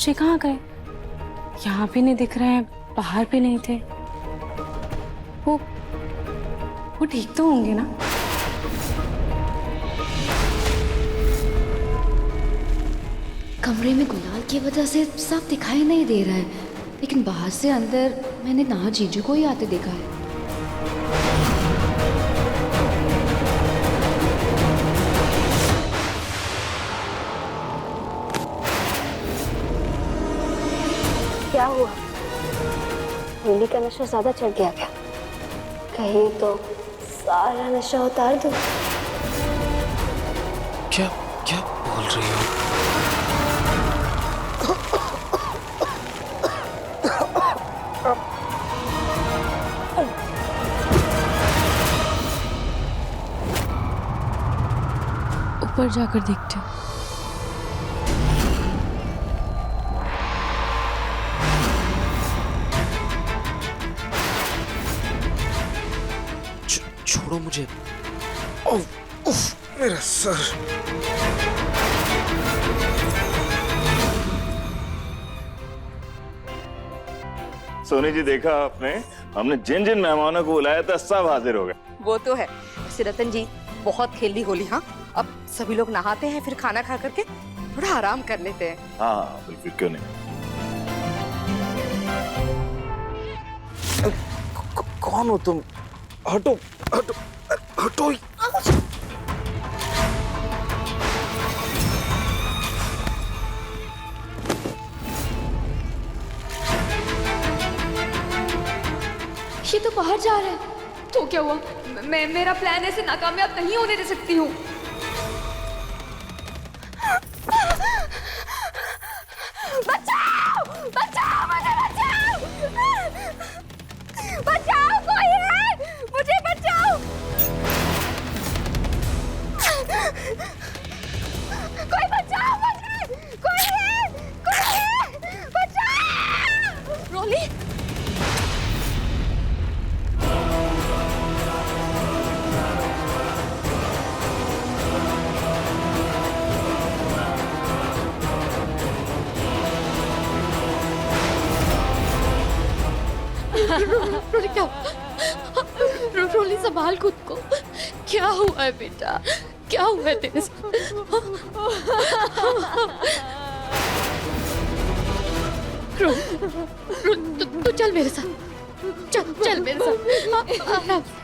जी कहाँ गए? यहाँ भी नहीं दिख रहे हैं, बाहर भी नहीं थे। वो ठीक तो होंगे ना? कमरे में गुलाल की वजह से साफ दिखाई नहीं दे रहा है, लेकिन बाहर से अंदर मैंने ना जीजू को ही आते देखा है। क्या हुआ? होली का नशा ज्यादा चढ़ गया क्या? कहीं तो सारा नशा उतार दूं। क्या क्या बोल रही हो? ऊपर जाकर देखते हैं। छोड़ो मुझे। उफ, उफ, मेरा सर। सोनी जी, देखा आपने, हमने जिन जिन मेहमानों को बुलाया था सब हाजिर हो गए। वो तो है। वैसे रतन जी, बहुत खेल ली होली। हाँ, अब सभी लोग नहाते हैं, फिर खाना खा करके थोड़ा आराम कर लेते हैं। हाँ बिल्कुल, क्यों नहीं। कौन हो तुम? हटो हटो हटो। ये तो बाहर जा रहा है। तो क्या हुआ? मेरा प्लान ऐसे नाकामयाब नहीं होने दे सकती हूँ। बचाओ! बचाओ! मुझे बचाओ! बचाओ! कोई है? मुझे बचाओ! कोई बचाओ मुझे! कोई है? कोई है? बचाओ! रोली! रोली क्या? रोली संभाल खुद को। क्या हुआ है बेटा? क्या हुआ है तेरे साथ? तू चल मेरे साथ। चल चल मेरे साथ। आराम से।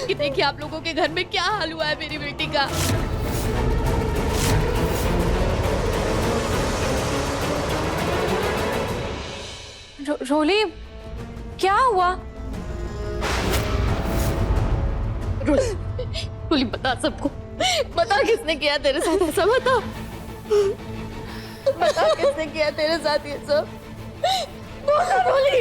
कि देखिए आप लोगों के घर में क्या हाल हुआ है मेरी बेटी का। रोली, क्या हुआ? रोली बता सबको। बता किसने किया तेरे साथ ऐसा? बता। बता किसने किया तेरे साथ ये सब? बोलो रोली।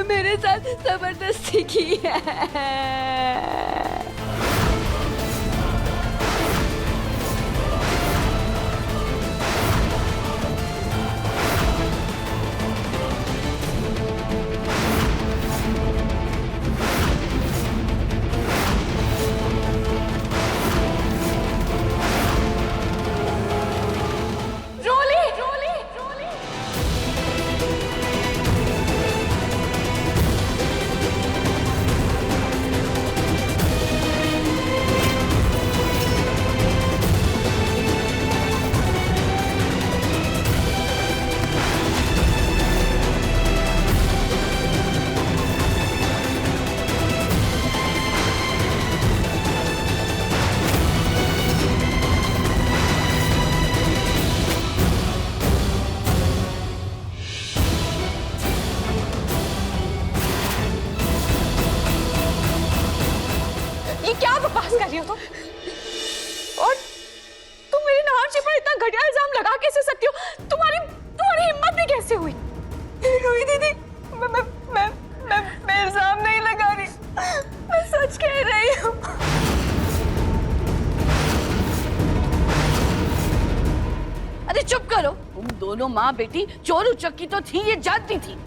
मेरे साथ जबरदस्ती की है। बकवास कर रही हो तुम? और तुम मेरी नहार जी पर इतना घटिया इल्जाम लगा कैसे सकती हो? तुम्हारी हिम्मत भी कैसे हुई? रोही दीदी, मैं इल्जाम नहीं लगा रही, मैं सच कह रही हूँ। अरे चुप करो। तुम दोनों माँ बेटी चोर उचक्की तो थी, ये जानती थी,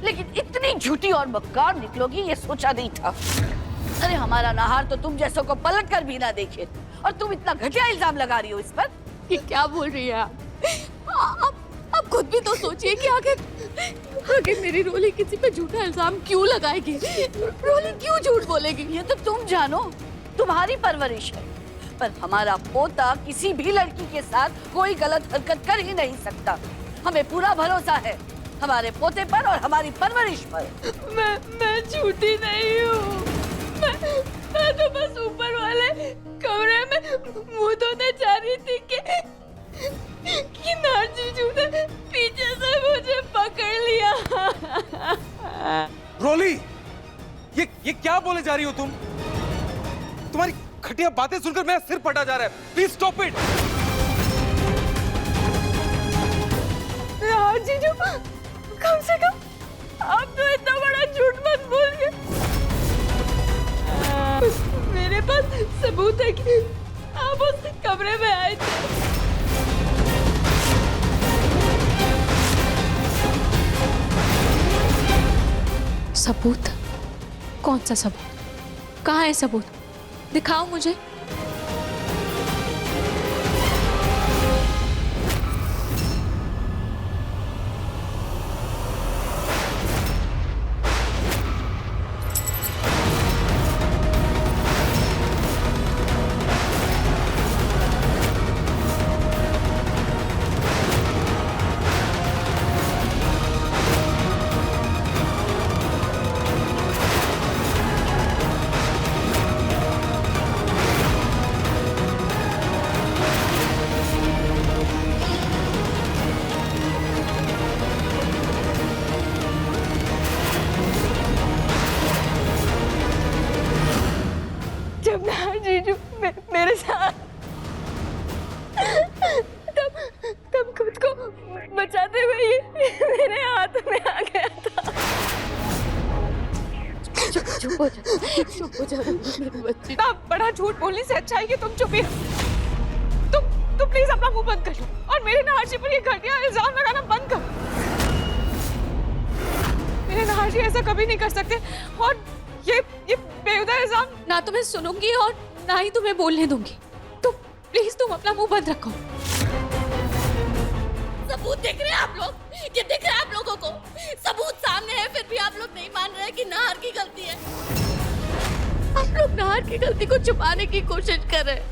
लेकिन इतनी झूठी और मक्कार निकलोगी ये सोचा नहीं था। अरे हमारा नहार तो तुम जैसों को पलट कर भी ना देखे, और तुम इतना घटिया इल्जाम लगा रही हो इस पर। ये क्या बोल रही है आप खुद भी तो सोचिए कि आगे मेरी रोली किसी पे झूठा इल्जाम क्यों लगाएगी? रोली क्यों झूठ बोलेगी? ये तो तुम जानो, तुम्हारी परवरिश है, पर हमारा पोता किसी भी लड़की के साथ कोई गलत हरकत कर ही नहीं सकता। हमें पूरा भरोसा है हमारे पोते पर और हमारी परवरिश पर। मैं झूठी नहीं हूँ। मैं तो बस ऊपर वाले कमरे में मुंह धोने जा रही थी कि नार जीजू ने पीछे से मुझे पकड़ लिया। रोली, ये क्या बोले जा रही हो तुम? तुम्हारी घटिया बातें सुनकर मेरा सिर फटा जा रहा है। Please stop it. नार जीजू, कम से कम आप तो इतना बड़ा झूठ मत बोलिए। मेरे पास सबूत है कि आप उस कमरे में आए थे। सबूत? कौन सा सबूत? कहाँ है सबूत? दिखाओ मुझे। जब नार जीजू मेरे साथ तब खुद को बचाते हुए ये मेरे हाथ में आ गया था। चुप हो जा मेरी बच्ची। इतना बड़ा झूठ बोलने से अच्छा है कि तुम चुप ही रहो। तुम प्लीज अपना मुंह बंद कर लो और मेरे नहार जी पर ये घटिया इल्जाम लगाना बंद करो। मेरे नहार जी ऐसा कभी नहीं कर सकते, और ये बेहुदा इल्जाम ना तो मैं सुनूंगी और ना ही तुम्हें बोलने दूंगी। तो प्लीज तुम अपना मुंह बंद रखो। सबूत देख रहे हैं आप लोग? ये दिख रहा है आप लोगों को? सबूत सामने है, फिर भी आप लोग नहीं मान रहे कि नाहर की गलती है। आप लोग नाहर की गलती को छुपाने की कोशिश कर रहे हैं,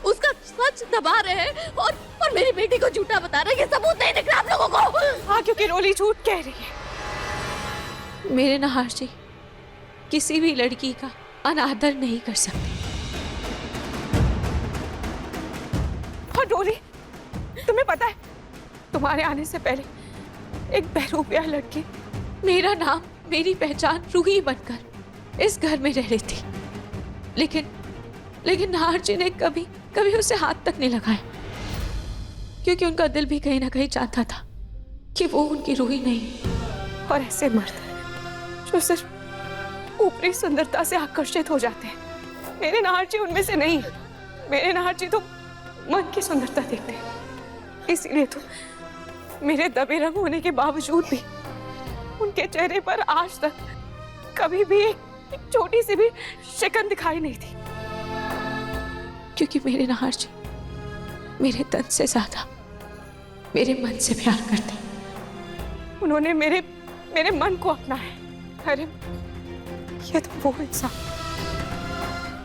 उसका सच दबा रहे हैं और मेरी बेटी को झूठा बता रहे हैं। ये सबूत नहीं दिख रहा आप लोगों को? हाँ, क्योंकि रोली झूठ कह रही है। मेरे नहार जी किसी भी लड़की का अनादर नहीं कर सकते। और डोली, तुम्हें पता है तुम्हारे आने से पहले एक बहरूपिया लड़की मेरा नाम, मेरी पहचान रूही बनकर इस घर में रह रही थी, लेकिन नाहर जी ने कभी उसे हाथ तक नहीं लगाया, क्योंकि उनका दिल भी कहीं ना कहीं चाहता था कि वो उनकी रूही नहीं। और ऐसे मर्द जो सिर्फ ऊपरी सुंदरता से आकर्षित हो जाते हैं, मेरे नाहर जी उनमें से नहीं। मेरे नाहर जी तो मन की सुंदरता देखते हैं। इसीलिए तो मेरे दबे रंग होने के बावजूद भी उनके चेहरे पर आज तक कभी भी एक छोटी सी भी शिकन दिखाई नहीं थी। क्योंकि मेरे नाहर जी मेरे तन से ज्यादा मेरे मन से प्यार करते। उन्होंने मेरे मन को अपना है। अरे ये तो वो इंसान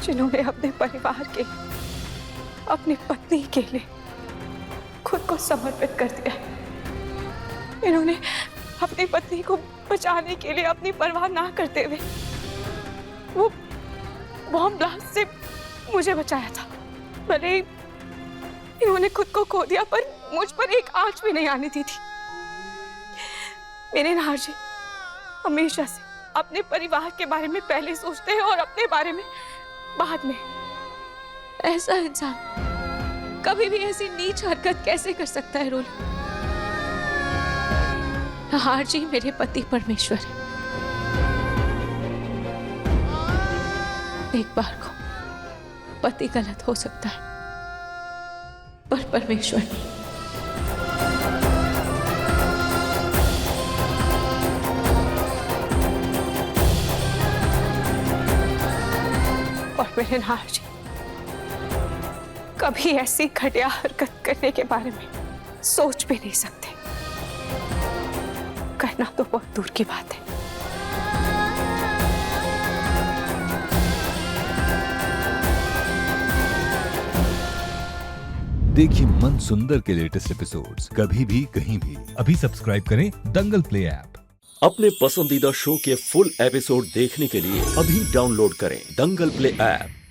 जिन्होंने अपने परिवार के, अपनी पत्नी के लिए खुद को समर्पित कर दिया। इन्होंने अपनी पत्नी को बचाने के लिए अपनी परवाह ना करते हुए वो बॉम्ब ब्लास्ट से मुझे बचाया था। भले ही इन्होंने खुद को खो दिया, पर मुझ पर एक आंच भी नहीं आने दी थी। मेरे नाहर जी हमेशा से अपने परिवार के बारे में पहले सोचते हैं और अपने बारे में बाद में ऐसा इंसान कभी भी ऐसी नीच हरकत कैसे कर सकता है रोली? नहार जी मेरे पति परमेश्वर है। एक बार को पति गलत हो सकता है पर परमेश्वर नहीं। और मेरे नहार जी कभी ऐसी घटिया हरकत करने के बारे में सोच भी नहीं सकते। करना तो बहुत दूर की बात है। देखिए मन सुंदर के लेटेस्ट एपिसोड्स कभी भी कहीं भी। अभी सब्सक्राइब करें दंगल प्ले ऐप। अपने पसंदीदा शो के फुल एपिसोड देखने के लिए अभी डाउनलोड करें दंगल प्ले ऐप।